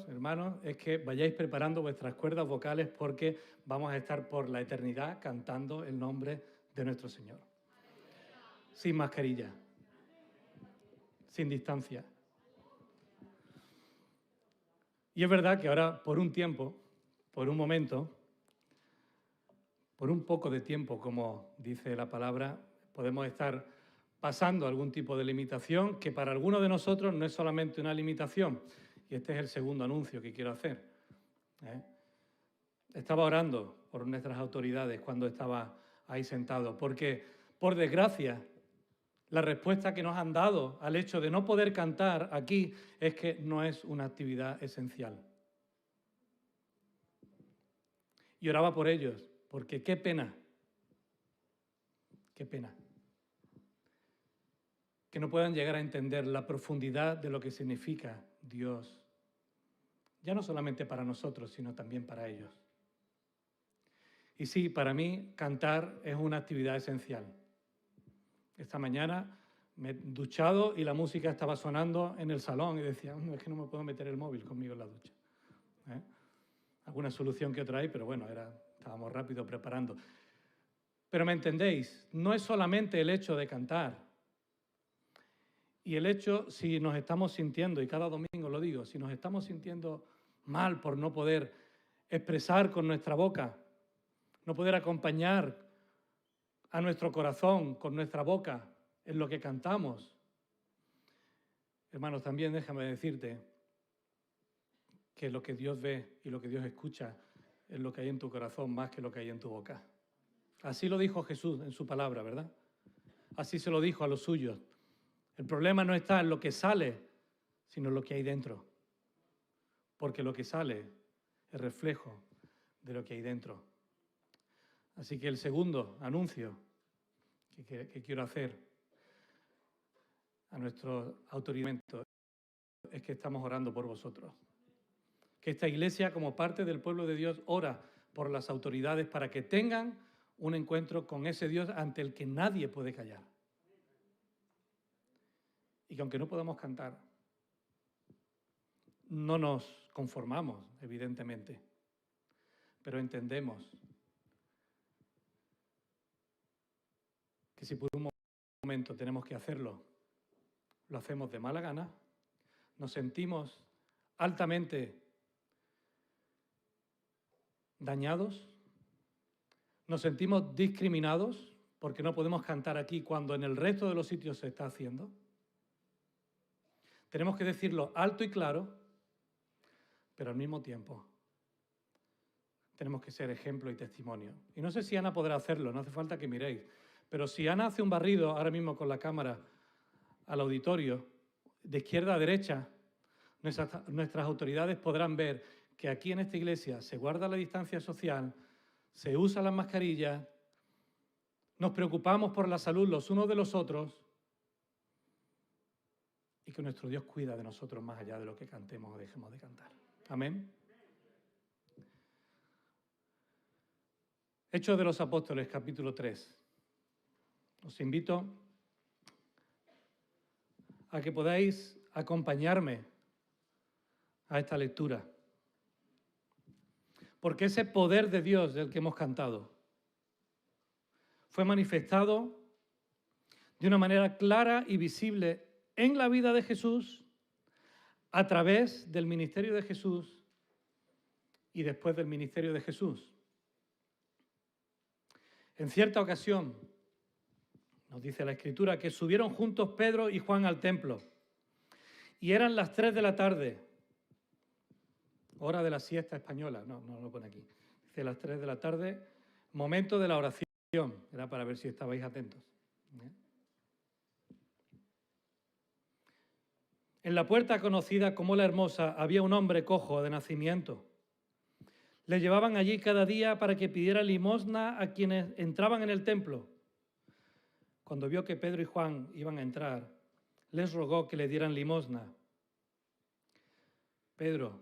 hermanos, es que vayáis preparando vuestras cuerdas vocales porque vamos a estar por la eternidad cantando el nombre de nuestro Señor. Sin mascarilla, sin distancia. Y es verdad que ahora, por un tiempo, por un momento, por un poco de tiempo, como dice la palabra, podemos estar pasando algún tipo de limitación que para algunos de nosotros no es solamente una limitación. Y este es el segundo anuncio que quiero hacer. Estaba orando por nuestras autoridades cuando estaba ahí sentado, porque, por desgracia, la respuesta que nos han dado al hecho de no poder cantar aquí es que no es una actividad esencial. Y oraba por ellos, porque qué pena que no puedan llegar a entender la profundidad de lo que significa Dios, ya no solamente para nosotros, sino también para ellos. Y sí, para mí cantar es una actividad esencial. Esta mañana me he duchado y la música estaba sonando en el salón y decía, es que no me puedo meter el móvil conmigo en la ducha. Alguna solución que otra hay, pero bueno, estábamos rápido preparando. Pero me entendéis, no es solamente el hecho de cantar. Y el hecho, si nos estamos sintiendo, y cada domingo lo digo, si nos estamos sintiendo mal por no poder expresar con nuestra boca, no poder acompañar a nuestro corazón con nuestra boca en lo que cantamos, hermanos, también déjame decirte que lo que Dios ve y lo que Dios escucha es lo que hay en tu corazón más que lo que hay en tu boca. Así lo dijo Jesús en su palabra, ¿verdad? Así se lo dijo a los suyos. El problema no está en lo que sale, sino en lo que hay dentro. Porque lo que sale es reflejo de lo que hay dentro. Así que el segundo anuncio que quiero hacer a nuestro autoridad es que estamos orando por vosotros. Que esta iglesia, como parte del pueblo de Dios, ora por las autoridades para que tengan un encuentro con ese Dios ante el que nadie puede callar. Y que aunque no podamos cantar, no nos conformamos, evidentemente, pero entendemos que si por un momento tenemos que hacerlo, lo hacemos de mala gana, nos sentimos altamente dañados, nos sentimos discriminados porque no podemos cantar aquí cuando en el resto de los sitios se está haciendo. Tenemos que decirlo alto y claro, pero al mismo tiempo tenemos que ser ejemplo y testimonio. Y no sé si Ana podrá hacerlo, no hace falta que miréis, pero si Ana hace un barrido ahora mismo con la cámara al auditorio, de izquierda a derecha, nuestras autoridades podrán ver que aquí en esta iglesia se guarda la distancia social, se usan las mascarillas, nos preocupamos por la salud los unos de los otros y que nuestro Dios cuida de nosotros más allá de lo que cantemos o dejemos de cantar. Amén. Hechos de los Apóstoles, capítulo 3. Os invito a que podáis acompañarme a esta lectura. Porque ese poder de Dios del que hemos cantado fue manifestado de una manera clara y visible en la vida de Jesús, a través del ministerio de Jesús y después del ministerio de Jesús. En cierta ocasión, nos dice la Escritura, que subieron juntos Pedro y Juan al templo y eran las 3 de la tarde, hora de la siesta española, no lo pone aquí, dice las 3 de la tarde, momento de la oración, era para ver si estabais atentos. En la puerta conocida como la Hermosa había un hombre cojo de nacimiento. Le llevaban allí cada día para que pidiera limosna a quienes entraban en el templo. Cuando vio que Pedro y Juan iban a entrar, les rogó que le dieran limosna. Pedro,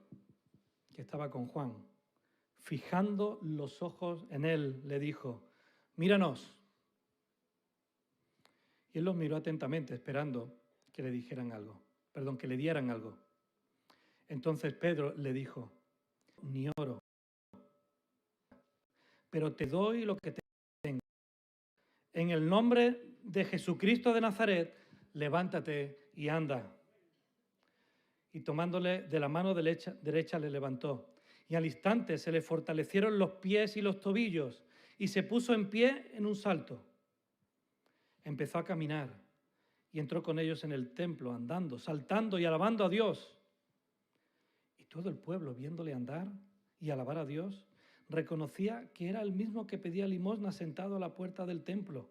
que estaba con Juan, fijando los ojos en él, le dijo, míranos. Y él los miró atentamente, esperando que le dieran algo. Entonces Pedro le dijo, ni oro, pero te doy lo que tengo. En el nombre de Jesucristo de Nazaret, levántate y anda. Y tomándole de la mano derecha le levantó. Y al instante se le fortalecieron los pies y los tobillos, y se puso en pie en un salto. Empezó a caminar y entró con ellos en el templo, andando, saltando y alabando a Dios. Y todo el pueblo, viéndole andar y alabar a Dios, reconocía que era el mismo que pedía limosna sentado a la puerta del templo,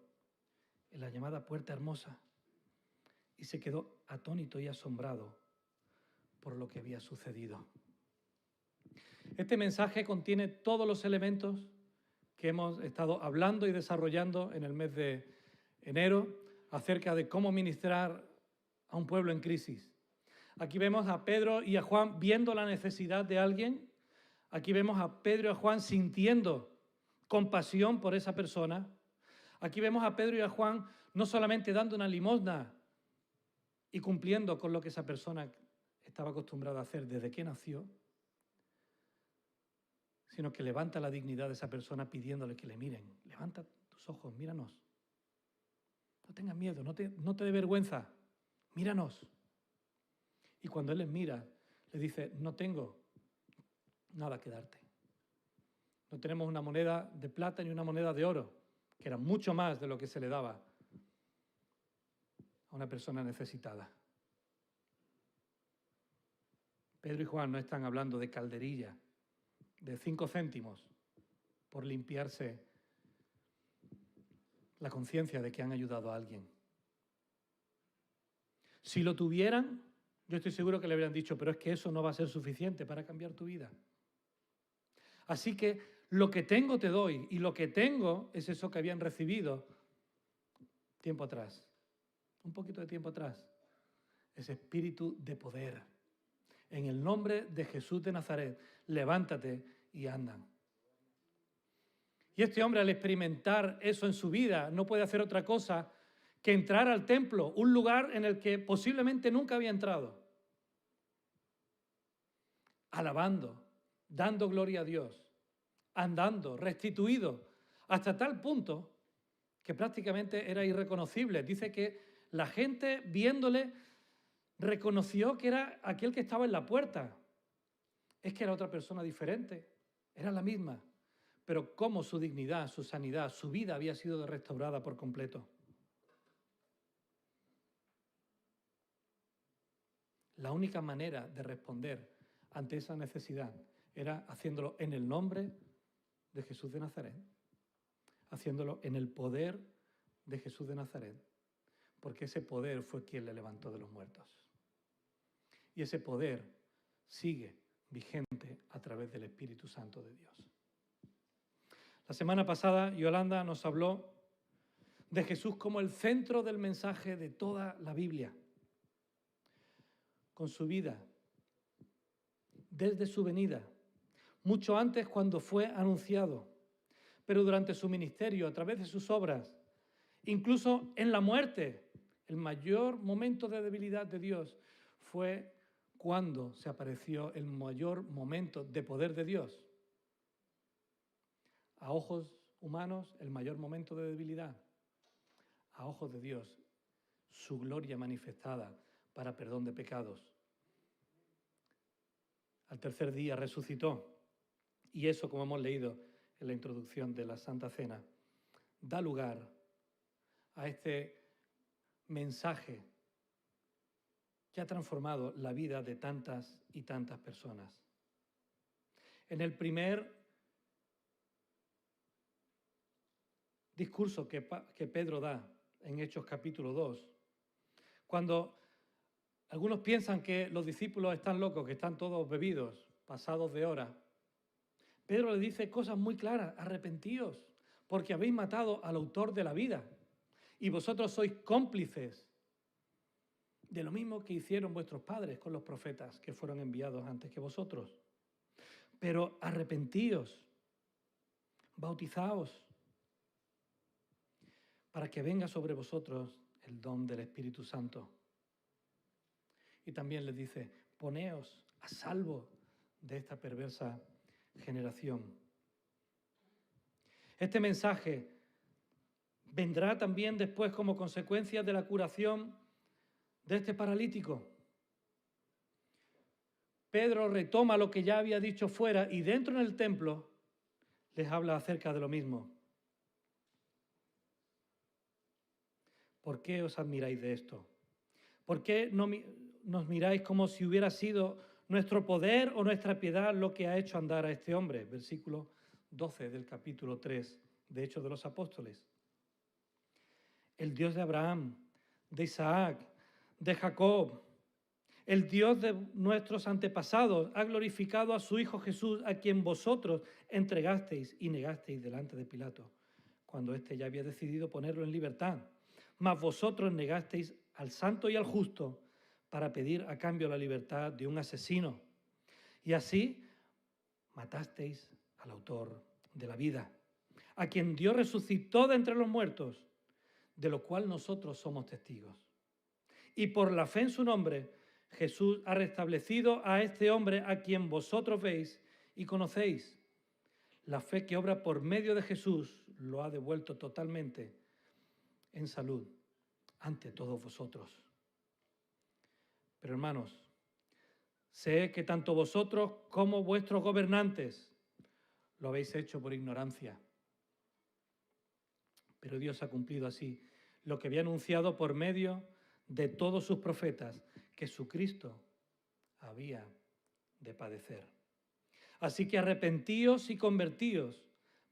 en la llamada Puerta Hermosa, y se quedó atónito y asombrado por lo que había sucedido. Este mensaje contiene todos los elementos que hemos estado hablando y desarrollando en el mes de enero acerca de cómo ministrar a un pueblo en crisis. Aquí vemos a Pedro y a Juan viendo la necesidad de alguien. Aquí vemos a Pedro y a Juan sintiendo compasión por esa persona. Aquí vemos a Pedro y a Juan no solamente dando una limosna y cumpliendo con lo que esa persona estaba acostumbrada a hacer desde que nació, sino que levanta la dignidad de esa persona pidiéndole que le miren. Levanta tus ojos, míranos. No tengas miedo, no te dé vergüenza, míranos. Y cuando él les mira, le dice, no tengo nada que darte. No tenemos una moneda de plata ni una moneda de oro, que era mucho más de lo que se le daba a una persona necesitada. Pedro y Juan no están hablando de calderilla, de 5 céntimos, por limpiarse la conciencia de que han ayudado a alguien. Si lo tuvieran, yo estoy seguro que le habrían dicho, pero es que eso no va a ser suficiente para cambiar tu vida. Así que lo que tengo te doy, y lo que tengo es eso que habían recibido tiempo atrás, un poquito de tiempo atrás, ese espíritu de poder. En el nombre de Jesús de Nazaret, levántate y andan. Y este hombre, al experimentar eso en su vida, no puede hacer otra cosa que entrar al templo, un lugar en el que posiblemente nunca había entrado, alabando, dando gloria a Dios, andando, restituido, hasta tal punto que prácticamente era irreconocible. Dice que la gente, viéndole, reconoció que era aquel que estaba en la puerta. Es que era otra persona diferente, era la misma, pero cómo su dignidad, su sanidad, su vida había sido restaurada por completo. La única manera de responder ante esa necesidad era haciéndolo en el nombre de Jesús de Nazaret, haciéndolo en el poder de Jesús de Nazaret, porque ese poder fue quien le levantó de los muertos. Y ese poder sigue vigente a través del Espíritu Santo de Dios. La semana pasada Yolanda nos habló de Jesús como el centro del mensaje de toda la Biblia, con su vida, desde su venida, mucho antes cuando fue anunciado, pero durante su ministerio, a través de sus obras, incluso en la muerte. El mayor momento de debilidad de Dios fue cuando se apareció el mayor momento de poder de Dios. A ojos humanos, el mayor momento de debilidad. A ojos de Dios, su gloria manifestada para perdón de pecados. Al tercer día resucitó. Y eso, como hemos leído en la introducción de la Santa Cena, da lugar a este mensaje que ha transformado la vida de tantas y tantas personas. En el primer discurso que Pedro da en Hechos capítulo 2, cuando algunos piensan que los discípulos están locos, que están todos bebidos, pasados de hora, Pedro le dice cosas muy claras: arrepentíos, porque habéis matado al autor de la vida, y vosotros sois cómplices de lo mismo que hicieron vuestros padres con los profetas que fueron enviados antes que vosotros. Pero arrepentíos, bautizaos, para que venga sobre vosotros el don del Espíritu Santo. Y también les dice, poneos a salvo de esta perversa generación. Este mensaje vendrá también después como consecuencia de la curación de este paralítico. Pedro retoma lo que ya había dicho fuera y dentro en el templo les habla acerca de lo mismo. ¿Por qué os admiráis de esto? ¿Por qué no nos miráis como si hubiera sido nuestro poder o nuestra piedad lo que ha hecho andar a este hombre? Versículo 12 del capítulo 3 de Hechos de los Apóstoles. El Dios de Abraham, de Isaac, de Jacob, el Dios de nuestros antepasados ha glorificado a su Hijo Jesús, a quien vosotros entregasteis y negasteis delante de Pilato, cuando éste ya había decidido ponerlo en libertad. Mas vosotros negasteis al santo y al justo para pedir a cambio la libertad de un asesino. Y así matasteis al autor de la vida, a quien Dios resucitó de entre los muertos, de lo cual nosotros somos testigos. Y por la fe en su nombre, Jesús ha restablecido a este hombre a quien vosotros veis y conocéis. La fe que obra por medio de Jesús lo ha devuelto totalmente en salud ante todos vosotros. Pero hermanos, sé que tanto vosotros como vuestros gobernantes lo habéis hecho por ignorancia. Pero Dios ha cumplido así lo que había anunciado por medio de todos sus profetas, que su Cristo había de padecer. Así que arrepentíos y convertíos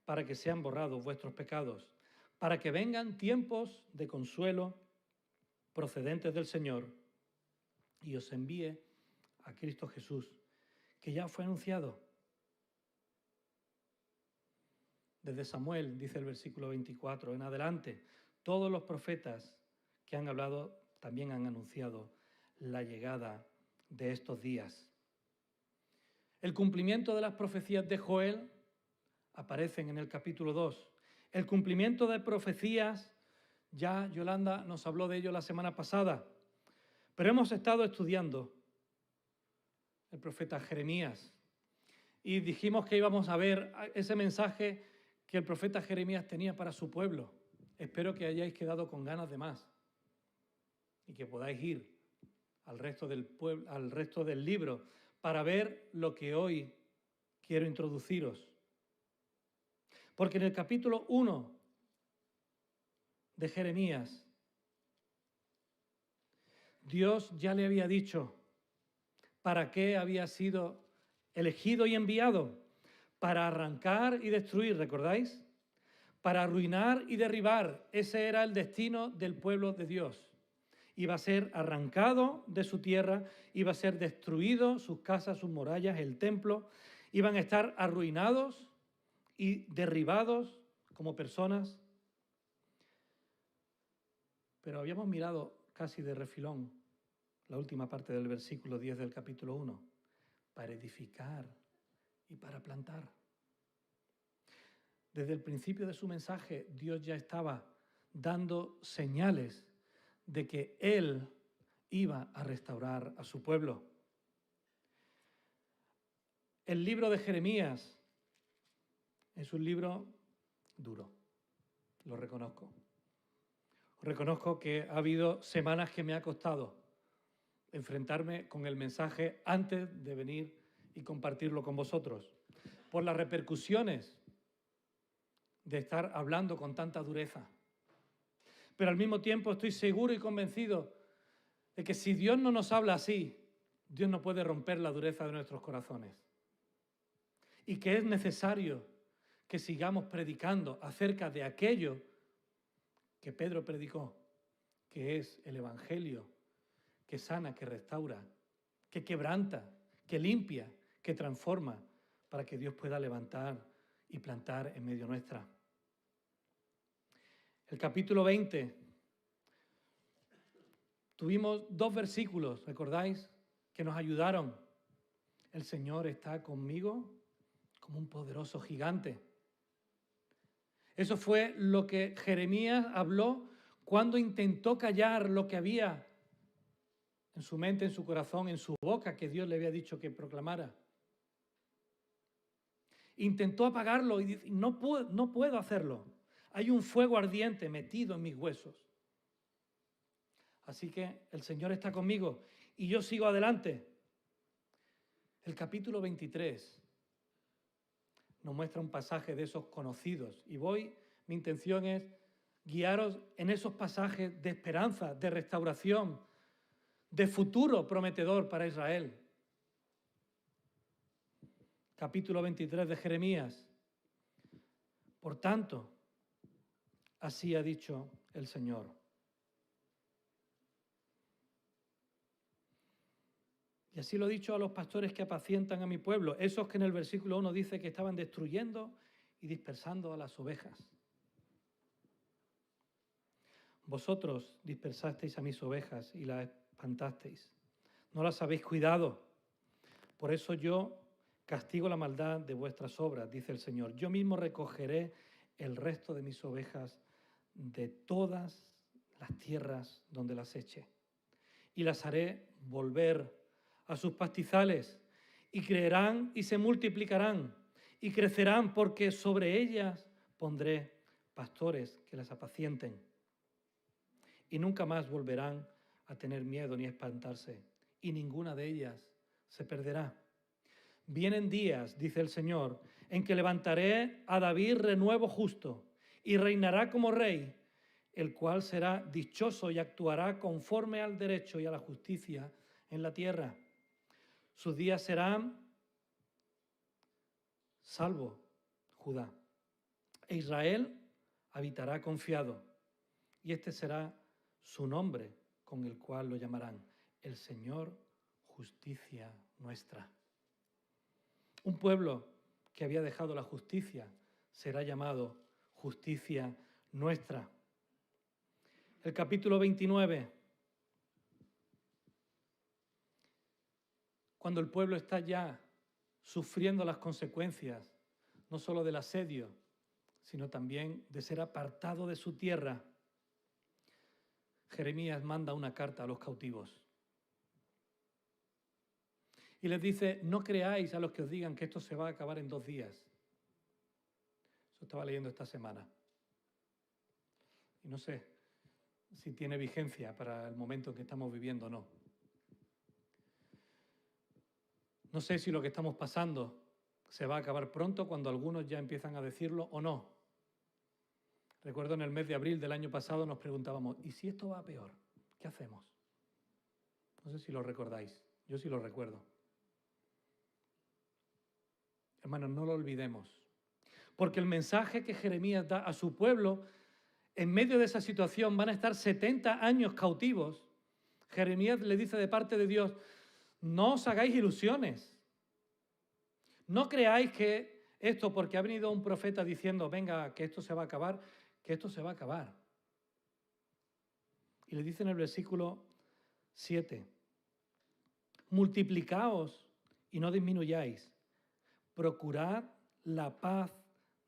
para que sean borrados vuestros pecados, para que vengan tiempos de consuelo procedentes del Señor y os envíe a Cristo Jesús, que ya fue anunciado. Desde Samuel, dice el versículo 24, en adelante, todos los profetas que han hablado también han anunciado la llegada de estos días. El cumplimiento de las profecías de Joel aparecen en el capítulo 2. El cumplimiento de profecías, ya Yolanda nos habló de ello la semana pasada, pero hemos estado estudiando el profeta Jeremías y dijimos que íbamos a ver ese mensaje que el profeta Jeremías tenía para su pueblo. Espero que hayáis quedado con ganas de más y que podáis ir al resto del pueblo, al resto del libro, para ver lo que hoy quiero introduciros. Porque en el capítulo 1 de Jeremías, Dios ya le había dicho para qué había sido elegido y enviado: para arrancar y destruir, ¿recordáis? Para arruinar y derribar. Ese era el destino del pueblo de Dios. Iba a ser arrancado de su tierra, iba a ser destruido sus casas, sus murallas, el templo, iban a estar arruinados y derribados como personas. Pero habíamos mirado casi de refilón la última parte del versículo 10 del capítulo 1, para edificar y para plantar. Desde el principio de su mensaje, Dios ya estaba dando señales de que Él iba a restaurar a su pueblo. El libro de Jeremías es un libro duro, lo reconozco. Reconozco que ha habido semanas que me ha costado enfrentarme con el mensaje antes de venir y compartirlo con vosotros, por las repercusiones de estar hablando con tanta dureza. Pero al mismo tiempo estoy seguro y convencido de que si Dios no nos habla así, Dios no puede romper la dureza de nuestros corazones. Y que es necesario que sigamos predicando acerca de aquello que Pedro predicó, que es el Evangelio, que sana, que restaura, que quebranta, que limpia, que transforma, para que Dios pueda levantar y plantar en medio nuestra. El capítulo 20, tuvimos 2 versículos, ¿recordáis?, que nos ayudaron. El Señor está conmigo como un poderoso gigante. Eso fue lo que Jeremías habló cuando intentó callar lo que había en su mente, en su corazón, en su boca, que Dios le había dicho que proclamara. Intentó apagarlo y dice, no puedo hacerlo. Hay un fuego ardiente metido en mis huesos. Así que el Señor está conmigo y yo sigo adelante. El capítulo 23 nos muestra un pasaje de esos conocidos y mi intención es guiaros en esos pasajes de esperanza, de restauración, de futuro prometedor para Israel. Capítulo 23 de Jeremías. Por tanto, así ha dicho el Señor. Y así lo he dicho a los pastores que apacientan a mi pueblo, esos que en el versículo 1 dice que estaban destruyendo y dispersando a las ovejas. Vosotros dispersasteis a mis ovejas y las espantasteis. No las habéis cuidado. Por eso yo castigo la maldad de vuestras obras, dice el Señor. Yo mismo recogeré el resto de mis ovejas de todas las tierras donde las eche y las haré volver a sus pastizales y creerán y se multiplicarán y crecerán porque sobre ellas pondré pastores que las apacienten y nunca más volverán a tener miedo ni a espantarse y ninguna de ellas se perderá. Vienen días, dice el Señor, en que levantaré a David renuevo justo y reinará como rey, el cual será dichoso y actuará conforme al derecho y a la justicia en la tierra. Sus días serán salvo Judá, e Israel habitará confiado, y este será su nombre con el cual lo llamarán, el Señor, justicia nuestra. Un pueblo que había dejado la justicia será llamado justicia nuestra. El capítulo 29. Cuando el pueblo está ya sufriendo las consecuencias, no solo del asedio, sino también de ser apartado de su tierra, Jeremías manda una carta a los cautivos. Y les dice, no creáis a los que os digan que esto se va a acabar en 2 días. Eso estaba leyendo esta semana. Y no sé si tiene vigencia para el momento en que estamos viviendo o no. No sé si lo que estamos pasando se va a acabar pronto cuando algunos ya empiezan a decirlo o no. Recuerdo en el mes de abril del año pasado nos preguntábamos, ¿y si esto va a peor? ¿Qué hacemos? No sé si lo recordáis, yo sí lo recuerdo. Hermanos, no lo olvidemos, porque el mensaje que Jeremías da a su pueblo, en medio de esa situación van a estar 70 años cautivos. Jeremías le dice de parte de Dios, no os hagáis ilusiones, no creáis que esto, porque ha venido un profeta diciendo, venga, que esto se va a acabar, que esto se va a acabar. Y le dice en el versículo 7, multiplicaos y no disminuyáis, procurad la paz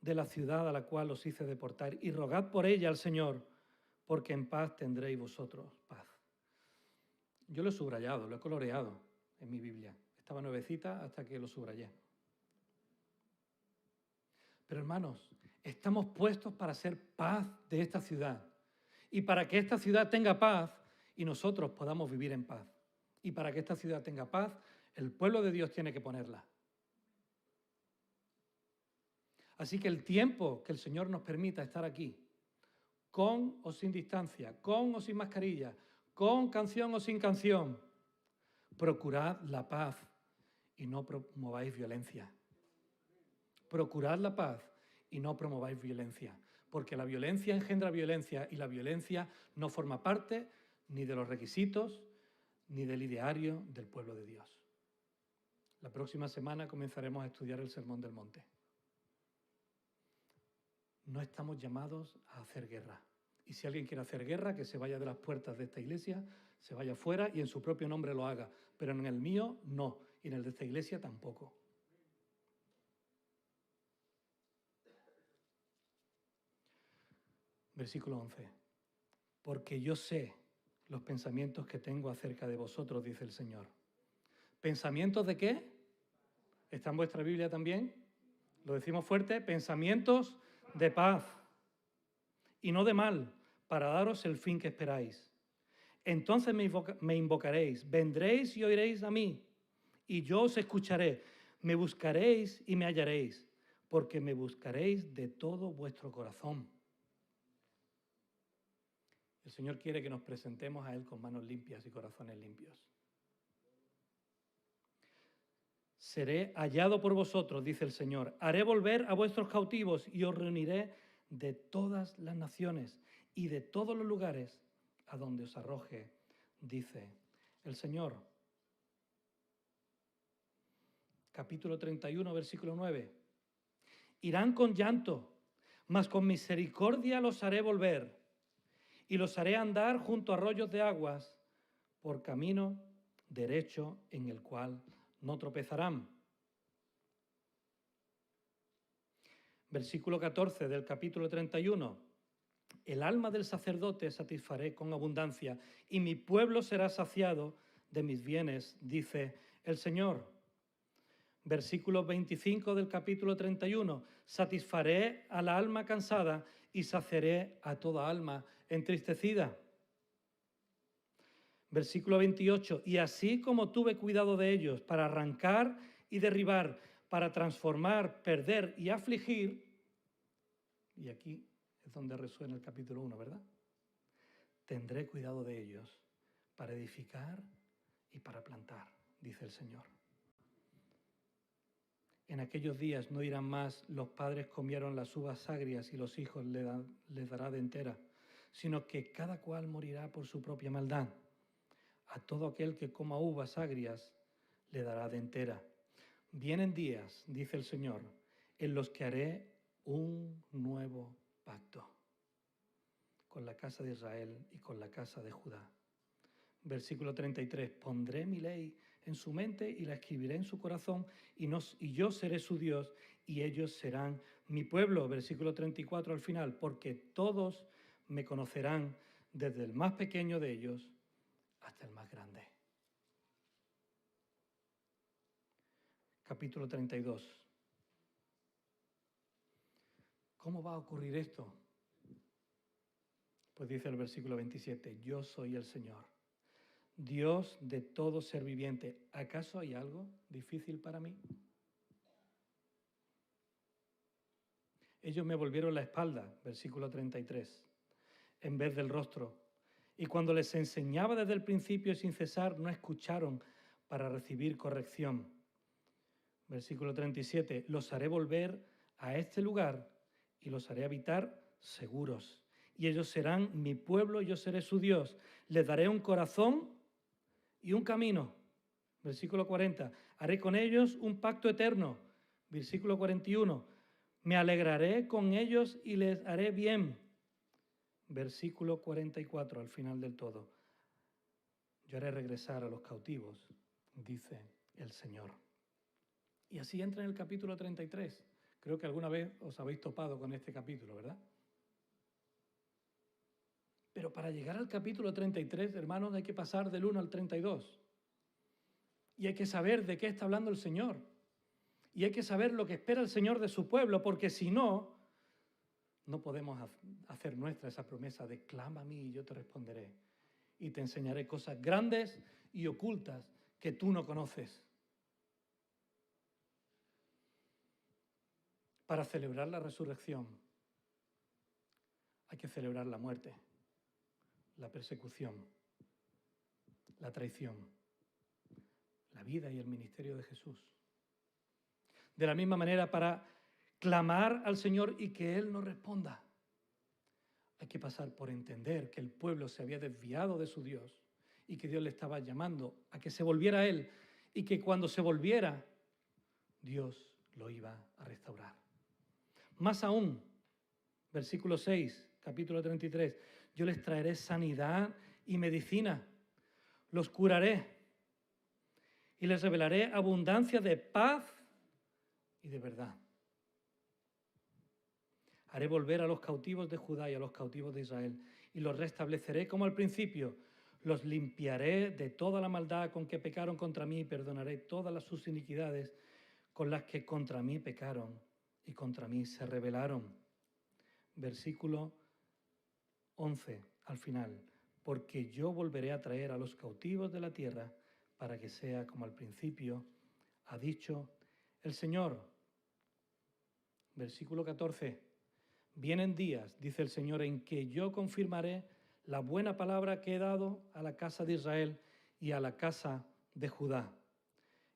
de la ciudad a la cual os hice deportar y rogad por ella al Señor, porque en paz tendréis vosotros paz. Yo lo he subrayado, lo he coloreado en mi Biblia. Estaba nuevecita hasta que lo subrayé. Pero hermanos, estamos puestos para ser paz de esta ciudad y para que esta ciudad tenga paz y nosotros podamos vivir en paz. Y para que esta ciudad tenga paz, el pueblo de Dios tiene que ponerla. Así que el tiempo que el Señor nos permita estar aquí, con o sin distancia, con o sin mascarilla, con canción o sin canción, procurad la paz y no promováis violencia. Procurad la paz y no promováis violencia, porque la violencia engendra violencia y la violencia no forma parte ni de los requisitos ni del ideario del pueblo de Dios. La próxima semana comenzaremos a estudiar el Sermón del Monte. No estamos llamados a hacer guerra. Y si alguien quiere hacer guerra, que se vaya de las puertas de esta iglesia, se vaya fuera y en su propio nombre lo haga. Pero en el mío, no. Y en el de esta iglesia tampoco. Versículo 11. Porque yo sé los pensamientos que tengo acerca de vosotros, dice el Señor. ¿Pensamientos de qué? ¿Está en vuestra Biblia también? Lo decimos fuerte, pensamientos de paz y no de mal, para daros el fin que esperáis. Entonces me invocaréis, vendréis y oiréis a mí, y yo os escucharé. Me buscaréis y me hallaréis, porque me buscaréis de todo vuestro corazón. El Señor quiere que nos presentemos a Él con manos limpias y corazones limpios. Seré hallado por vosotros, dice el Señor. Haré volver a vuestros cautivos y os reuniré de todas las naciones y de todos los lugares a donde os arroje, dice el Señor. Capítulo 31, versículo 9. Irán con llanto, mas con misericordia los haré volver y los haré andar junto a arroyos de aguas por camino derecho en el cual no tropezarán. Versículo 14 del capítulo 31. El alma del sacerdote satisfaré con abundancia y mi pueblo será saciado de mis bienes, dice el Señor. Versículo 25 del capítulo 31. Satisfaré a la alma cansada y saciaré a toda alma entristecida. Versículo 28. Y así como tuve cuidado de ellos para arrancar y derribar, para transformar, perder y afligir, y aquí es donde resuena el capítulo 1, ¿verdad? Tendré cuidado de ellos para edificar y para plantar, dice el Señor. En aquellos días no dirán más, los padres comieron las uvas agrias y los hijos les dará de entera, sino que cada cual morirá por su propia maldad. A todo aquel que coma uvas agrias le dará de entera. Vienen días, dice el Señor, en los que haré un nuevo pacto con la casa de Israel y con la casa de Judá. Versículo 33, pondré mi ley en su mente y la escribiré en su corazón y yo seré su Dios y ellos serán mi pueblo. Versículo 34 al final, porque todos me conocerán desde el más pequeño de ellos hasta el más grande. Capítulo 32. ¿Cómo va a ocurrir esto? Pues dice el versículo 27, yo soy el Señor, Dios de todo ser viviente. ¿Acaso hay algo difícil para mí? Ellos me volvieron la espalda, versículo 33, en vez del rostro. Y cuando les enseñaba desde el principio sin cesar, no escucharon para recibir corrección. Versículo 37, los haré volver a este lugar y los haré habitar seguros. Y ellos serán mi pueblo y yo seré su Dios. Les daré un corazón y un camino. Versículo 40, haré con ellos un pacto eterno. Versículo 41, me alegraré con ellos y les haré bien. Versículo 44, al final del todo, yo haré regresar a los cautivos, dice el Señor. Y así entra en el capítulo 33. Creo que alguna vez os habéis topado con este capítulo, ¿verdad? Pero para llegar al capítulo 33, hermanos, hay que pasar del 1 al 32. Y hay que saber de qué está hablando el Señor. Y hay que saber lo que espera el Señor de su pueblo, porque si no, no podemos hacer nuestra esa promesa de clama a mí y yo te responderé. Y te enseñaré cosas grandes y ocultas que tú no conoces. Para celebrar la resurrección hay que celebrar la muerte, la persecución, la traición, la vida y el ministerio de Jesús. De la misma manera, para clamar al Señor y que Él nos responda, hay que pasar por entender que el pueblo se había desviado de su Dios y que Dios le estaba llamando a que se volviera a Él y que cuando se volviera, Dios lo iba a restaurar. Más aún, versículo 6, capítulo 33, yo les traeré sanidad y medicina, los curaré y les revelaré abundancia de paz y de verdad. Haré volver a los cautivos de Judá y a los cautivos de Israel y los restableceré como al principio, Los limpiaré de toda la maldad con que pecaron contra mí y perdonaré todas sus iniquidades con las que contra mí pecaron y contra mí se rebelaron. Versículo 11, al final. Porque yo volveré a traer a los cautivos de la tierra para que sea como al principio, ha dicho el Señor. Versículo 14. Vienen días, dice el Señor, en que yo confirmaré la buena palabra que he dado a la casa de Israel y a la casa de Judá.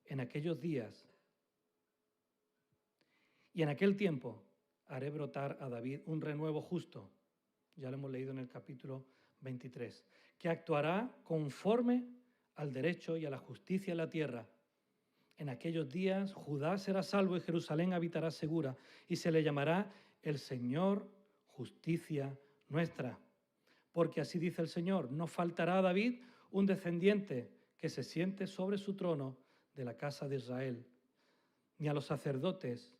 En aquellos días y en aquel tiempo haré brotar a David un renuevo justo. Ya lo hemos leído en el capítulo 23, que actuará conforme al derecho y a la justicia en la tierra. En aquellos días Judá será salvo y Jerusalén habitará segura, y se le llamará el Señor justicia nuestra. Porque así dice el Señor, no faltará a David un descendiente que se siente sobre su trono de la casa de Israel, ni a los sacerdotes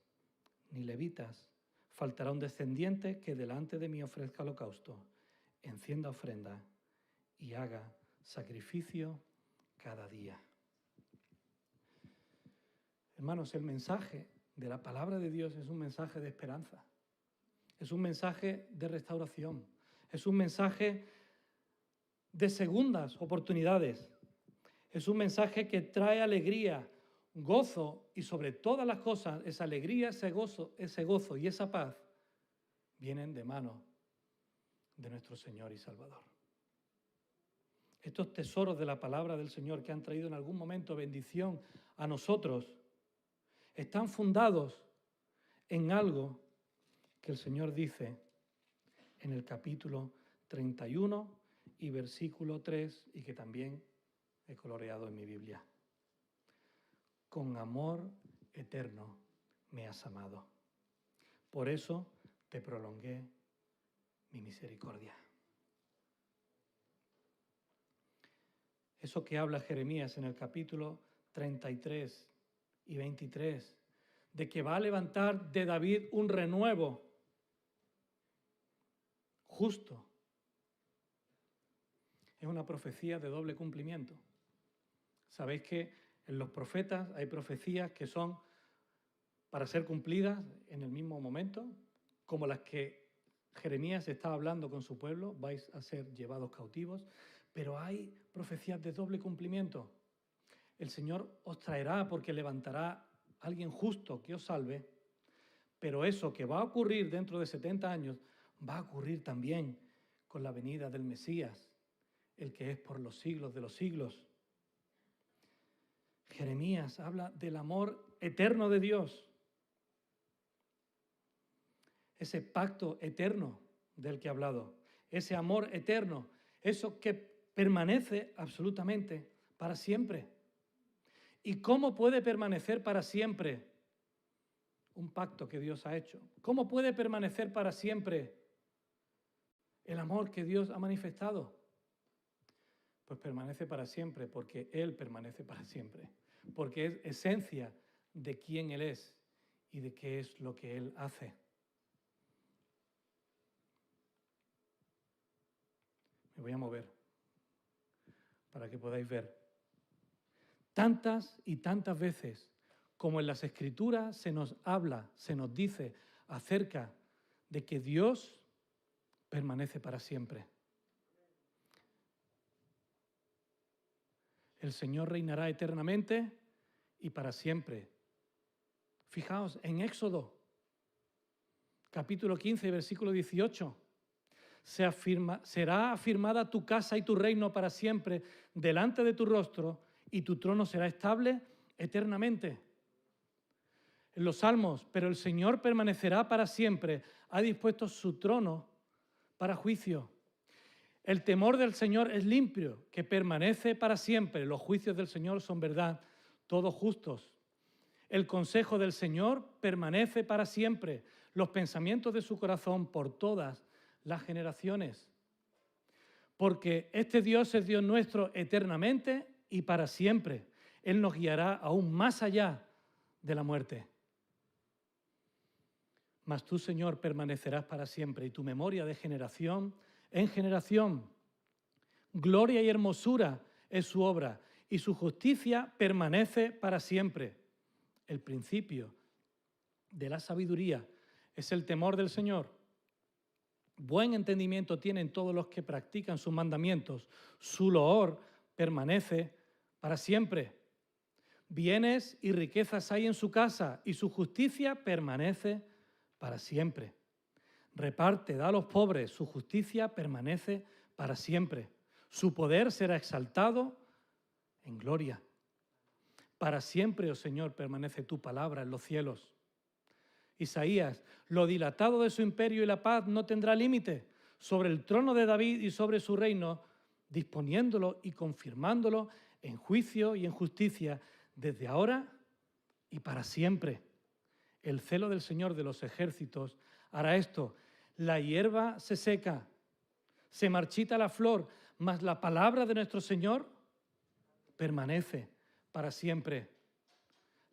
ni levitas faltará un descendiente que delante de mí ofrezca holocausto, encienda ofrenda y haga sacrificio cada día. Hermanos, el mensaje de la palabra de Dios es un mensaje de esperanza, es un mensaje de restauración, es un mensaje de segundas oportunidades, es un mensaje que trae alegría, gozo y sobre todas las cosas, esa alegría, ese gozo y esa paz vienen de mano de nuestro Señor y Salvador. Estos tesoros de la palabra del Señor que han traído en algún momento bendición a nosotros están fundados en algo que el Señor dice en el capítulo 31 y versículo 3 y que también he coloreado en mi Biblia. Con amor eterno me has amado. Por eso te prolongué mi misericordia. Eso que habla Jeremías en el capítulo 33 y 23, de que va a levantar de David un renuevo justo, es una profecía de doble cumplimiento. Sabéis que en los profetas hay profecías que son para ser cumplidas en el mismo momento, como las que Jeremías está hablando con su pueblo, vais a ser llevados cautivos, pero hay profecías de doble cumplimiento. El Señor os traerá porque levantará a alguien justo que os salve, pero eso que va a ocurrir dentro de 70 años va a ocurrir también con la venida del Mesías, el que es por los siglos de los siglos. Jeremías habla del amor eterno de Dios, ese pacto eterno del que he hablado, ese amor eterno, eso que permanece absolutamente para siempre. ¿Y cómo puede permanecer para siempre un pacto que Dios ha hecho? ¿Cómo puede permanecer para siempre el amor que Dios ha manifestado? Pues permanece para siempre porque Él permanece para siempre, porque es esencia de quién Él es y de qué es lo que Él hace. Me voy a mover para que podáis ver. Tantas y tantas veces como en las Escrituras se nos habla, se nos dice acerca de que Dios permanece para siempre. El Señor reinará eternamente y para siempre. Fijaos, en Éxodo, capítulo 15, versículo 18, será afirmada tu casa y tu reino para siempre delante de tu rostro y tu trono será estable eternamente. En los Salmos, pero el Señor permanecerá para siempre, ha dispuesto su trono para juicio. El temor del Señor es limpio, que permanece para siempre. Los juicios del Señor son verdad, todos justos. El consejo del Señor permanece para siempre. Los pensamientos de su corazón por todas las generaciones. Porque este Dios es Dios nuestro eternamente y para siempre. Él nos guiará aún más allá de la muerte. Mas tú, Señor, permanecerás para siempre y tu memoria de generación en generación. Gloria y hermosura es su obra, y su justicia permanece para siempre. El principio de la sabiduría es el temor del Señor. Buen entendimiento tienen todos los que practican sus mandamientos. Su loor permanece para siempre. Bienes y riquezas hay en su casa, y su justicia permanece para siempre. Reparte, da a los pobres, su justicia permanece para siempre. Su poder será exaltado en gloria. Para siempre, oh Señor, permanece tu palabra en los cielos. Isaías, lo dilatado de su imperio y la paz no tendrá límite sobre el trono de David y sobre su reino, disponiéndolo y confirmándolo en juicio y en justicia desde ahora y para siempre. El celo del Señor de los ejércitos hará esto. La hierba se seca, se marchita la flor, mas la palabra de nuestro Señor permanece para siempre.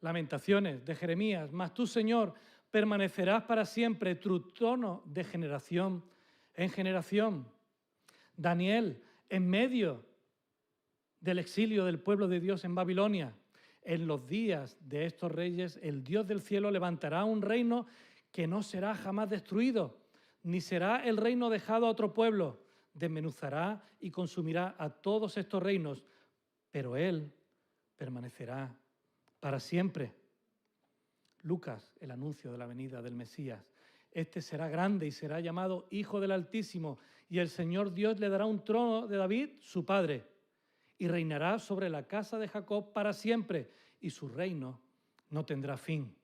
Lamentaciones de Jeremías, mas tú, Señor, permanecerás para siempre, tu trono de generación en generación. Daniel, en medio del exilio del pueblo de Dios en Babilonia, en los días de estos reyes, el Dios del cielo levantará un reino que no será jamás destruido, ni será el reino dejado a otro pueblo. Desmenuzará y consumirá a todos estos reinos, pero Él permanecerá para siempre. Lucas, el anuncio de la venida del Mesías. Este será grande y será llamado Hijo del Altísimo, y el Señor Dios le dará un trono de David, su padre, y reinará sobre la casa de Jacob para siempre, y su reino no tendrá fin.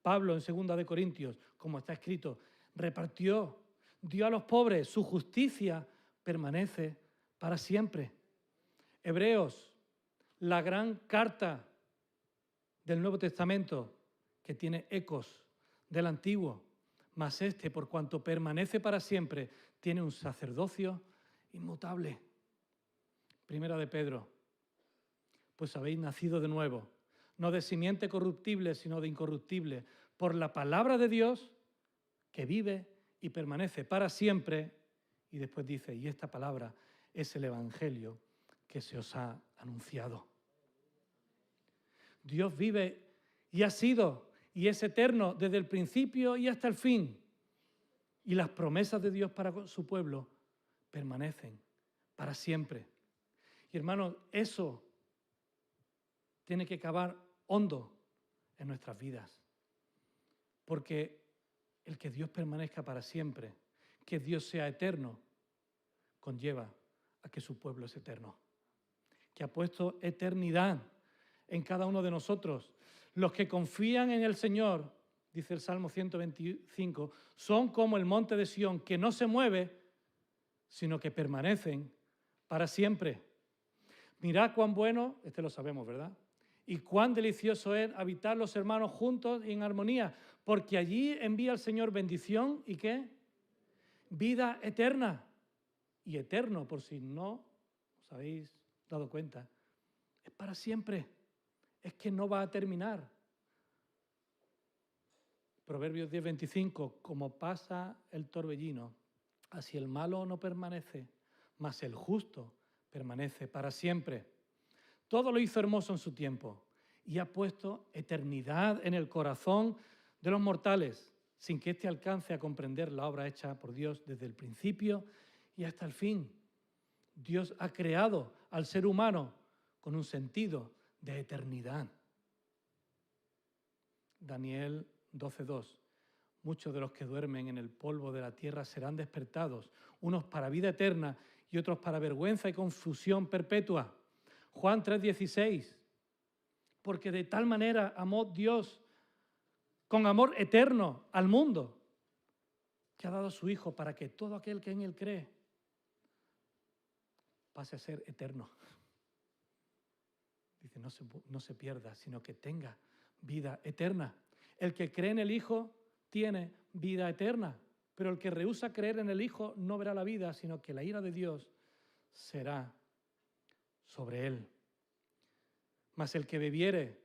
Pablo en 2 de Corintios, como está escrito, repartió, dio a los pobres, su justicia permanece para siempre. Hebreos, la gran carta del Nuevo Testamento que tiene ecos del Antiguo, mas este, por cuanto permanece para siempre, tiene un sacerdocio inmutable. Primera de Pedro, pues habéis nacido de nuevo, no de simiente corruptible, sino de incorruptible, por la palabra de Dios que vive y permanece para siempre. Y después dice, y esta palabra es el Evangelio que se os ha anunciado. Dios vive y ha sido y es eterno desde el principio y hasta el fin. Y las promesas de Dios para su pueblo permanecen para siempre. Y hermanos, eso tiene que cavar hondo en nuestras vidas. Porque el que Dios permanezca para siempre, que Dios sea eterno, conlleva a que su pueblo es eterno. Que ha puesto eternidad en cada uno de nosotros. Los que confían en el Señor, dice el Salmo 125, son como el monte de Sión, que no se mueve, sino que permanecen para siempre. Mirad cuán bueno, este lo sabemos, ¿verdad? Y cuán delicioso es habitar los hermanos juntos y en armonía, porque allí envía el Señor bendición y ¿qué? Vida eterna. Y eterno, por si no os habéis dado cuenta, es para siempre. Es que no va a terminar. Proverbios 10:25, como pasa el torbellino, así el malo no permanece, mas el justo permanece para siempre. Todo lo hizo hermoso en su tiempo y ha puesto eternidad en el corazón de los mortales, sin que éste alcance a comprender la obra hecha por Dios desde el principio y hasta el fin. Dios ha creado al ser humano con un sentido de eternidad. Daniel 12:2. Muchos de los que duermen en el polvo de la tierra serán despertados, unos para vida eterna y otros para vergüenza y confusión perpetua. Juan 3:16. Porque de tal manera amó Dios con amor eterno al mundo, que ha dado a su Hijo para que todo aquel que en Él cree pase a ser eterno. Dice, no se pierda, sino que tenga vida eterna. El que cree en el Hijo tiene vida eterna, pero el que rehúsa creer en el Hijo no verá la vida, sino que la ira de Dios será sobre él. Mas el que bebiere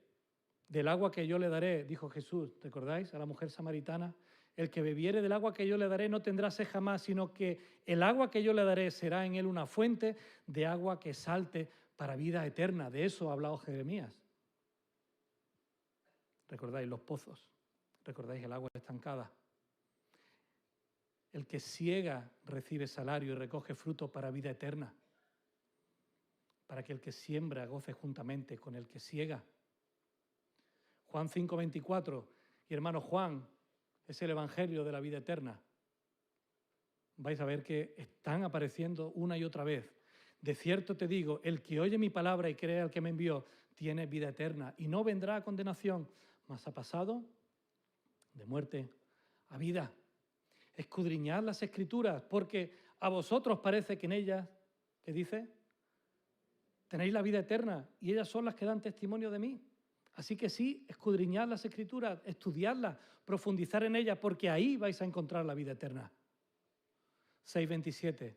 Del agua que yo le daré, dijo Jesús, ¿recordáis? A la mujer samaritana. El que bebiere del agua que yo le daré no tendrá sed jamás, sino que el agua que yo le daré será en él una fuente de agua que salte para vida eterna. De eso ha hablado Jeremías. ¿Recordáis los pozos? ¿Recordáis el agua estancada? El que siega recibe salario y recoge fruto para vida eterna, para que el que siembra goce juntamente con el que siega. Juan 5:24, y hermano Juan, es el evangelio de la vida eterna. Vais a ver que están apareciendo una y otra vez. De cierto te digo, el que oye mi palabra y cree al que me envió, tiene vida eterna y no vendrá a condenación, mas ha pasado de muerte a vida. Escudriñad las Escrituras, porque a vosotros parece que en ellas, ¿qué dice? Tenéis la vida eterna y ellas son las que dan testimonio de mí. Así que sí, escudriñad las Escrituras, estudiadlas, profundizar en ellas, porque ahí vais a encontrar la vida eterna. 6:27.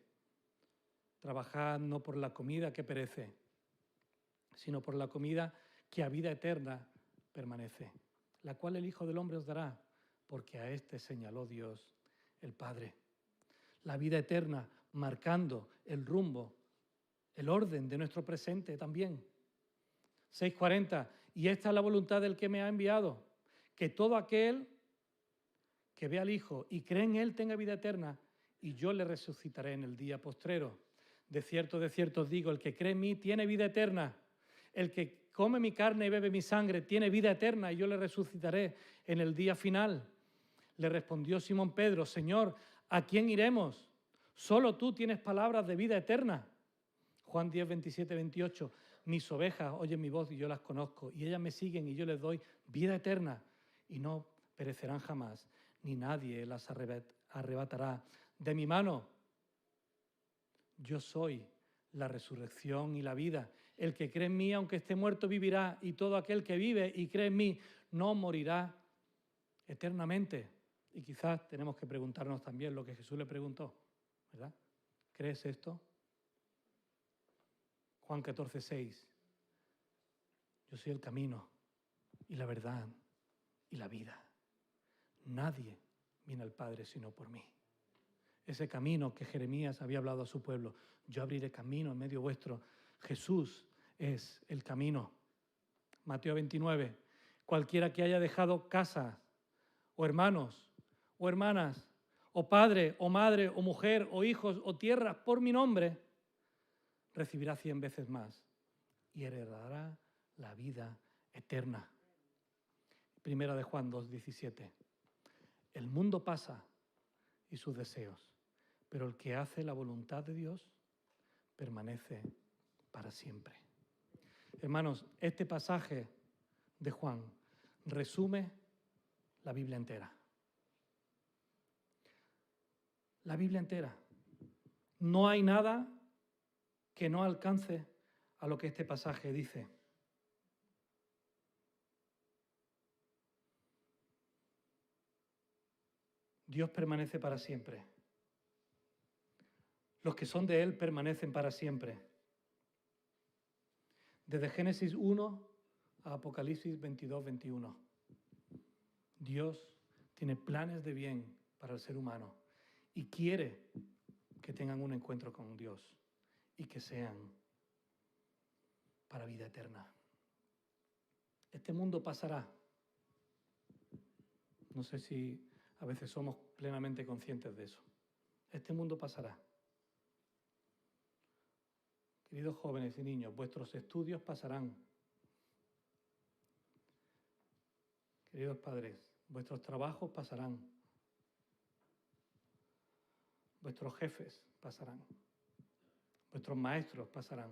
Trabajad no por la comida que perece, sino por la comida que a vida eterna permanece, la cual el Hijo del Hombre os dará, porque a éste señaló Dios el Padre. La vida eterna marcando el rumbo, el orden de nuestro presente también. 6:40, y esta es la voluntad del que me ha enviado, que todo aquel que ve al Hijo y cree en Él tenga vida eterna, y yo le resucitaré en el día postrero. De cierto os digo, el que cree en mí tiene vida eterna. El que come mi carne y bebe mi sangre tiene vida eterna, y yo le resucitaré en el día final. Le respondió Simón Pedro, Señor, ¿a quién iremos? Solo tú tienes palabras de vida eterna. Juan 10:27-28, mis ovejas oyen mi voz y yo las conozco, y ellas me siguen y yo les doy vida eterna, y no perecerán jamás, ni nadie las arrebatará de mi mano. Yo soy la resurrección y la vida. El que cree en mí, aunque esté muerto, vivirá, y todo aquel que vive y cree en mí no morirá eternamente. Y quizás tenemos que preguntarnos también lo que Jesús le preguntó, ¿verdad? ¿Crees esto? Juan 14:6. Yo soy el camino y la verdad y la vida. Nadie viene al Padre sino por mí. Ese camino que Jeremías había hablado a su pueblo. Yo abriré camino en medio vuestro. Jesús es el camino. Mateo 29. Cualquiera que haya dejado casa, o hermanos, o hermanas, o padre, o madre, o mujer, o hijos, o tierras por mi nombre, recibirá 100 veces más y heredará la vida eterna. Primera de Juan 2:17. El mundo pasa y sus deseos, pero el que hace la voluntad de Dios permanece para siempre. Hermanos, este pasaje de Juan resume la Biblia entera. La Biblia entera. No hay nada que no alcance a lo que este pasaje dice. Dios permanece para siempre. Los que son de Él permanecen para siempre. Desde Génesis 1 a Apocalipsis 22-21. Dios tiene planes de bien para el ser humano y quiere que tengan un encuentro con Dios y que sean para vida eterna. Este mundo pasará. No sé si a veces somos plenamente conscientes de eso. Este mundo pasará. Queridos jóvenes y niños, vuestros estudios pasarán. Queridos padres, vuestros trabajos pasarán. Vuestros jefes pasarán. Vuestros maestros pasarán.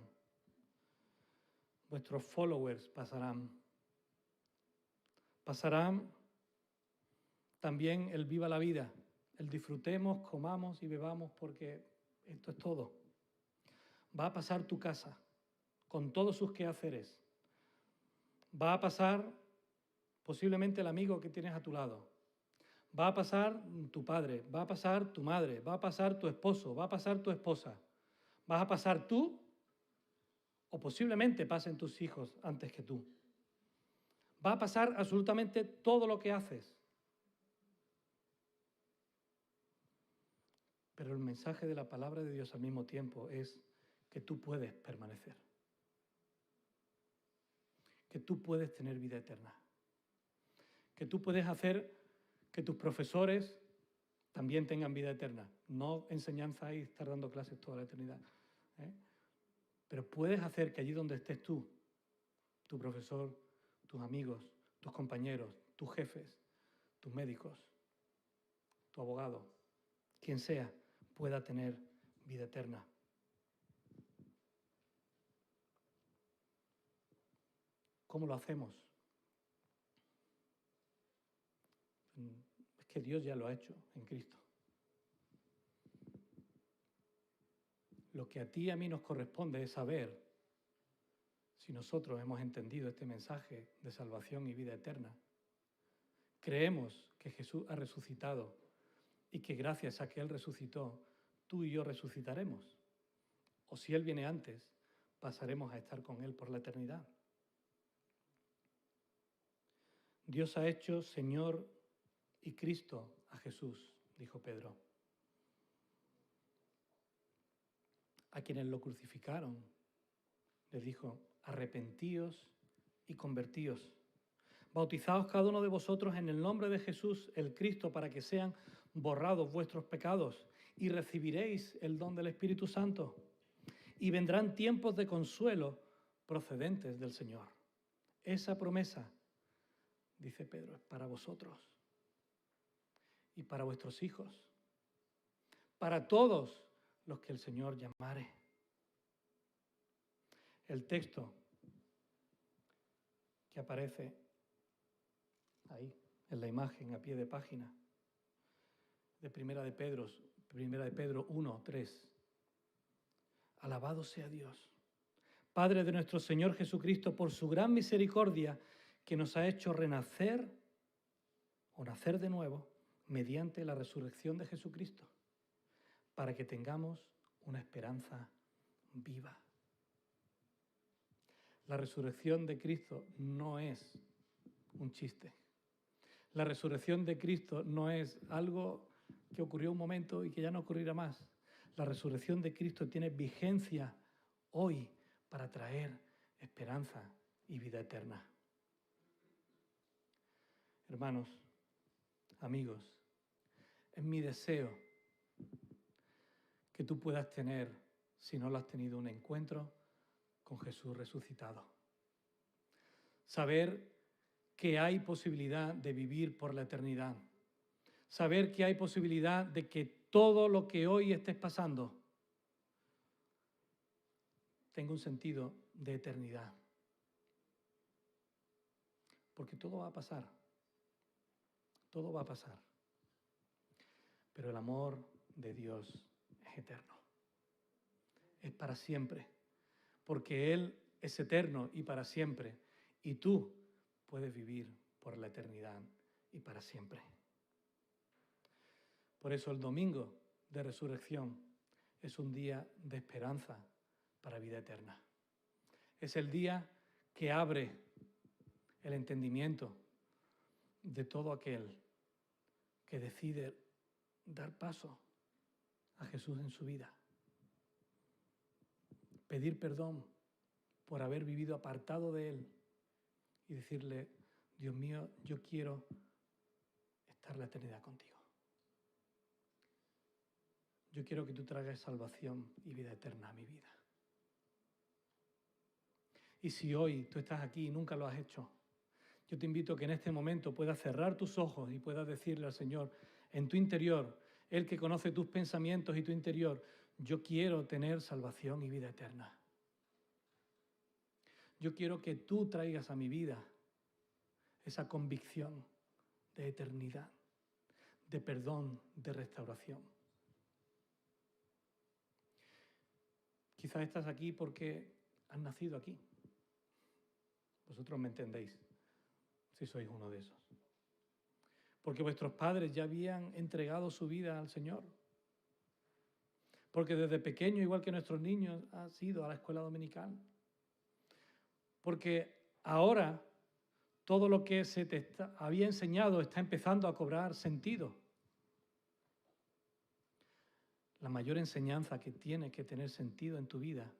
Vuestros followers pasarán. Pasarán también el viva la vida, el disfrutemos, comamos y bebamos porque esto es todo. Va a pasar tu casa con todos sus quehaceres. Va a pasar posiblemente el amigo que tienes a tu lado. Va a pasar tu padre, va a pasar tu madre, va a pasar tu esposo, va a pasar tu esposa. Vas a pasar tú o posiblemente pasen tus hijos antes que tú. Va a pasar absolutamente todo lo que haces. Pero el mensaje de la palabra de Dios al mismo tiempo es que tú puedes permanecer. Que tú puedes tener vida eterna. Que tú puedes hacer que tus profesores también tengan vida eterna. No enseñanza y estar dando clases toda la eternidad. Pero puedes hacer que allí donde estés tú, tu profesor, tus amigos, tus compañeros, tus jefes, tus médicos, tu abogado, quien sea, pueda tener vida eterna. ¿Cómo lo hacemos? Es que Dios ya lo ha hecho en Cristo. Lo que a ti y a mí nos corresponde es saber si nosotros hemos entendido este mensaje de salvación y vida eterna. Creemos que Jesús ha resucitado y que gracias a que Él resucitó, tú y yo resucitaremos. O si Él viene antes, pasaremos a estar con Él por la eternidad. Dios ha hecho Señor y Cristo a Jesús, dijo Pedro. A quienes lo crucificaron, les dijo, arrepentíos y convertíos. Bautizaos cada uno de vosotros en el nombre de Jesús, el Cristo, para que sean borrados vuestros pecados y recibiréis el don del Espíritu Santo. Y vendrán tiempos de consuelo procedentes del Señor. Esa promesa, dice Pedro, es para vosotros y para vuestros hijos, para todos los que el Señor llamare. El texto que aparece ahí, en la imagen, a pie de página, de Primera de Pedro 1:3. Alabado sea Dios, Padre de nuestro Señor Jesucristo, por su gran misericordia, que nos ha hecho renacer o nacer de nuevo mediante la resurrección de Jesucristo, para que tengamos una esperanza viva. La resurrección de Cristo no es un chiste. La resurrección de Cristo no es algo que ocurrió un momento y que ya no ocurrirá más. La resurrección de Cristo tiene vigencia hoy para traer esperanza y vida eterna. Hermanos, amigos, es mi deseo que tú puedas tener, si no lo has tenido, un encuentro con Jesús resucitado. Saber que hay posibilidad de vivir por la eternidad. Saber que hay posibilidad de que todo lo que hoy estés pasando tenga un sentido de eternidad. Porque todo va a pasar. Todo va a pasar. Pero el amor de Dios es eterno. Es para siempre. Porque Él es eterno y para siempre. Y tú puedes vivir por la eternidad y para siempre. Por eso el domingo de resurrección es un día de esperanza para vida eterna. Es el día que abre el entendimiento de todo aquel que decide dar paso a Jesús en su vida. Pedir perdón por haber vivido apartado de Él y decirle, Dios mío, yo quiero estar la eternidad contigo. Yo quiero que tú traigas salvación y vida eterna a mi vida. Y si hoy tú estás aquí y nunca lo has hecho, yo te invito a que en este momento puedas cerrar tus ojos y puedas decirle al Señor en tu interior, Él que conoce tus pensamientos y tu interior, yo quiero tener salvación y vida eterna. Yo quiero que tú traigas a mi vida esa convicción de eternidad, de perdón, de restauración. Quizás estás aquí porque has nacido aquí. Vosotros me entendéis, si sois uno de esos. Porque vuestros padres ya habían entregado su vida al Señor. Porque desde pequeño, igual que nuestros niños, has ido a la escuela dominical. Porque ahora todo lo que se te había enseñado está empezando a cobrar sentido. La mayor enseñanza que tiene que tener sentido en tu vida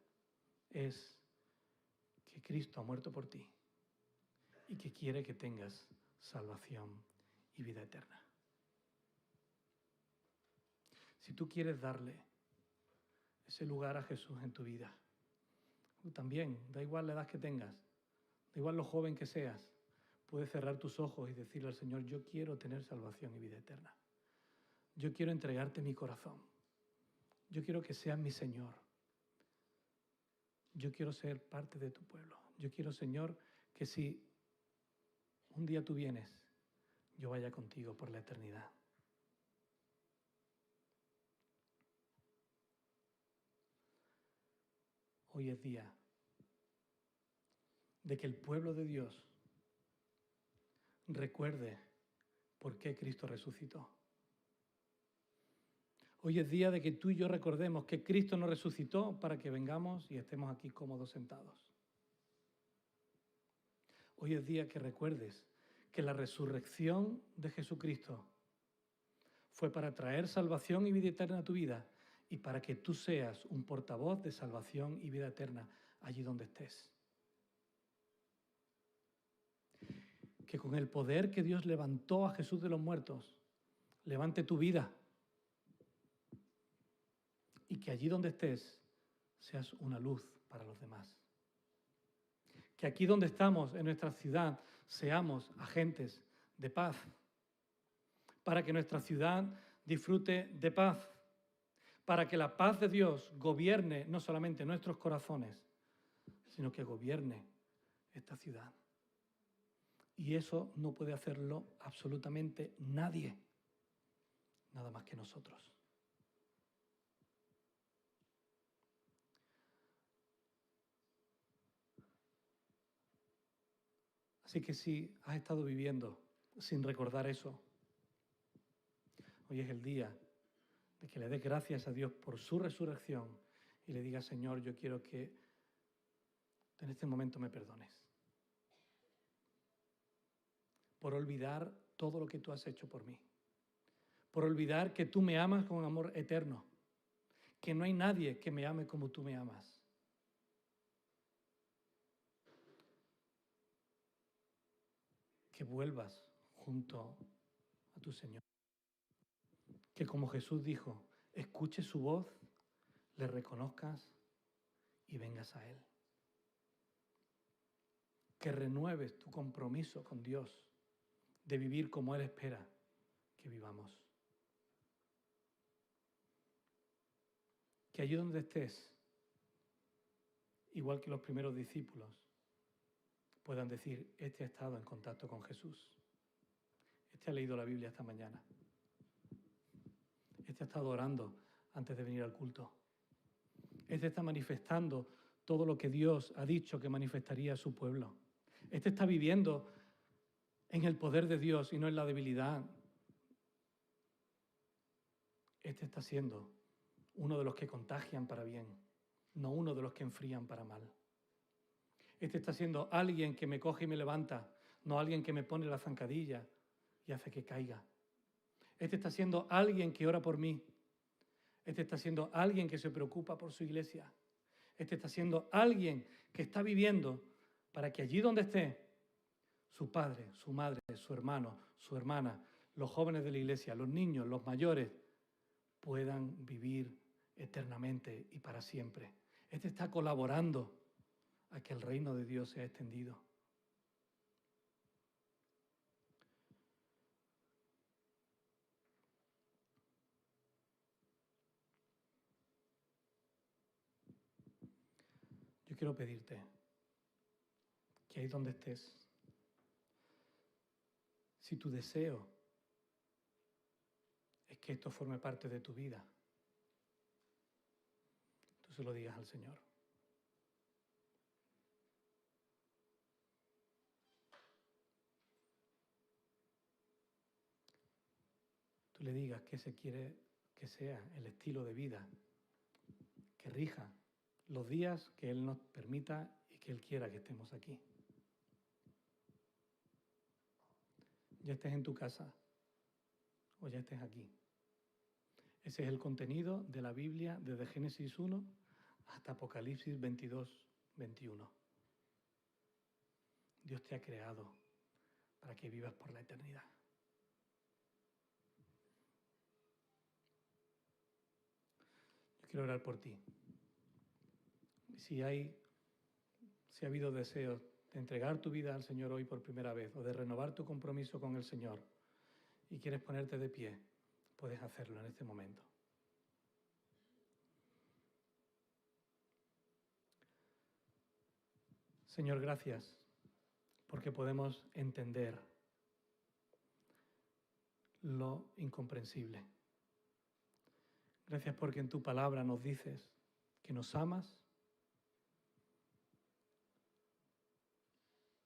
es que Cristo ha muerto por ti y que quiere que tengas salvación y vida eterna. Si tú quieres darle ese lugar a Jesús en tu vida, tú también, da igual la edad que tengas, da igual lo joven que seas, puedes cerrar tus ojos y decirle al Señor, yo quiero tener salvación y vida eterna. Yo quiero entregarte mi corazón. Yo quiero que seas mi Señor. Yo quiero ser parte de tu pueblo. Yo quiero, Señor, que si un día tú vienes, yo vaya contigo por la eternidad. Hoy es día de que el pueblo de Dios recuerde por qué Cristo resucitó. Hoy es día de que tú y yo recordemos que Cristo nos resucitó para que vengamos y estemos aquí cómodos sentados. Hoy es día que recuerdes que la resurrección de Jesucristo fue para traer salvación y vida eterna a tu vida y para que tú seas un portavoz de salvación y vida eterna allí donde estés. Que con el poder que Dios levantó a Jesús de los muertos, levante tu vida y que allí donde estés seas una luz para los demás. Que aquí donde estamos, en nuestra ciudad, seamos agentes de paz, para que nuestra ciudad disfrute de paz, para que la paz de Dios gobierne no solamente nuestros corazones, sino que gobierne esta ciudad. Y eso no puede hacerlo absolutamente nadie, nada más que nosotros. Así que si has estado viviendo sin recordar eso, hoy es el día de que le des gracias a Dios por su resurrección y le digas, Señor, yo quiero que en este momento me perdones por olvidar todo lo que tú has hecho por mí, por olvidar que tú me amas con amor eterno, que no hay nadie que me ame como tú me amas. Que vuelvas junto a tu Señor. Que como Jesús dijo, escuches su voz, le reconozcas y vengas a Él. Que renueves tu compromiso con Dios de vivir como Él espera que vivamos. Que allí donde estés, igual que los primeros discípulos, puedan decir, este ha estado en contacto con Jesús. Este ha leído la Biblia esta mañana. Este ha estado orando antes de venir al culto. Este está manifestando todo lo que Dios ha dicho que manifestaría a su pueblo. Este está viviendo en el poder de Dios y no en la debilidad. Este está siendo uno de los que contagian para bien, no uno de los que enfrían para mal. Este está siendo alguien que me coge y me levanta, no alguien que me pone la zancadilla y hace que caiga. Este está siendo alguien que ora por mí. Este está siendo alguien que se preocupa por su iglesia. Este está siendo alguien que está viviendo para que allí donde esté, su padre, su madre, su hermano, su hermana, los jóvenes de la iglesia, los niños, los mayores, puedan vivir eternamente y para siempre. Este está colaborando a que el reino de Dios sea extendido. Yo quiero pedirte que ahí donde estés, si tu deseo es que esto forme parte de tu vida, tú se lo digas al Señor. Tú le digas que ese quiere que sea el estilo de vida que rija los días que Él nos permita y que Él quiera que estemos aquí. ya estés en tu casa o ya estés aquí. Ese es el contenido de la Biblia desde Génesis 1 hasta Apocalipsis 22, 21. Dios te ha creado para que vivas por la eternidad. Yo quiero orar por ti. Si ha habido deseos de entregar tu vida al Señor hoy por primera vez o de renovar tu compromiso con el Señor y quieres ponerte de pie, puedes hacerlo en este momento. Señor, gracias porque podemos entender lo incomprensible. Gracias porque en tu palabra nos dices que nos amas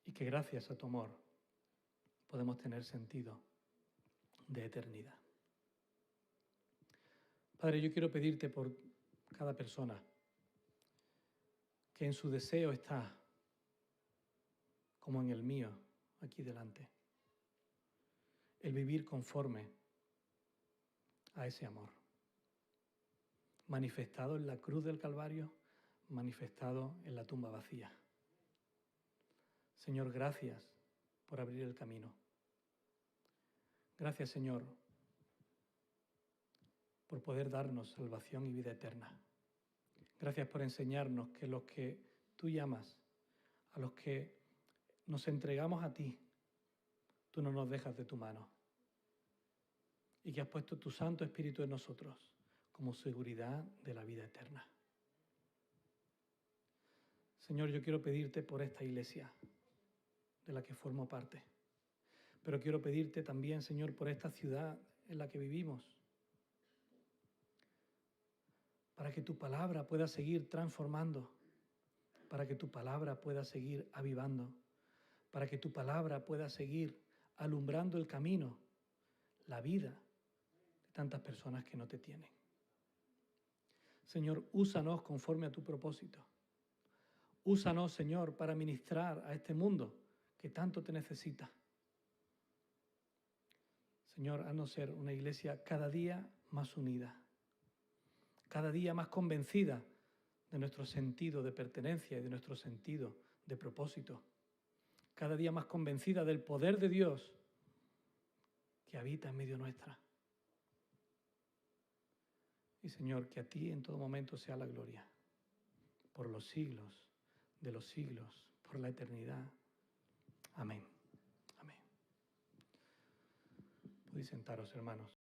y que gracias a tu amor podemos tener sentido de eternidad. Padre, yo quiero pedirte por cada persona que en su deseo está, como en el mío, aquí delante, el vivir conforme a ese amor, manifestado en la cruz del Calvario, manifestado en la tumba vacía. Señor, gracias por abrir el camino. Gracias, Señor, por poder darnos salvación y vida eterna. Gracias por enseñarnos que los que tú llamas, a los que nos entregamos a ti, tú no nos dejas de tu mano. Y que has puesto tu Santo Espíritu en nosotros como seguridad de la vida eterna. Señor, yo quiero pedirte por esta iglesia de la que formo parte. Pero quiero pedirte también, Señor, por esta ciudad en la que vivimos, para que tu palabra pueda seguir transformando, para que tu palabra pueda seguir avivando, para que tu palabra pueda seguir alumbrando el camino, la vida de tantas personas que no te tienen. Señor, úsanos conforme a tu propósito. Úsanos, Señor, para ministrar a este mundo que tanto te necesita. Señor, haznos ser una iglesia cada día más unida, cada día más convencida de nuestro sentido de pertenencia y de nuestro sentido de propósito, cada día más convencida del poder de Dios que habita en medio nuestra. Y Señor, que a ti en todo momento sea la gloria, por los siglos de los siglos, por la eternidad. Amén. Amén. Podéis sentaros, hermanos.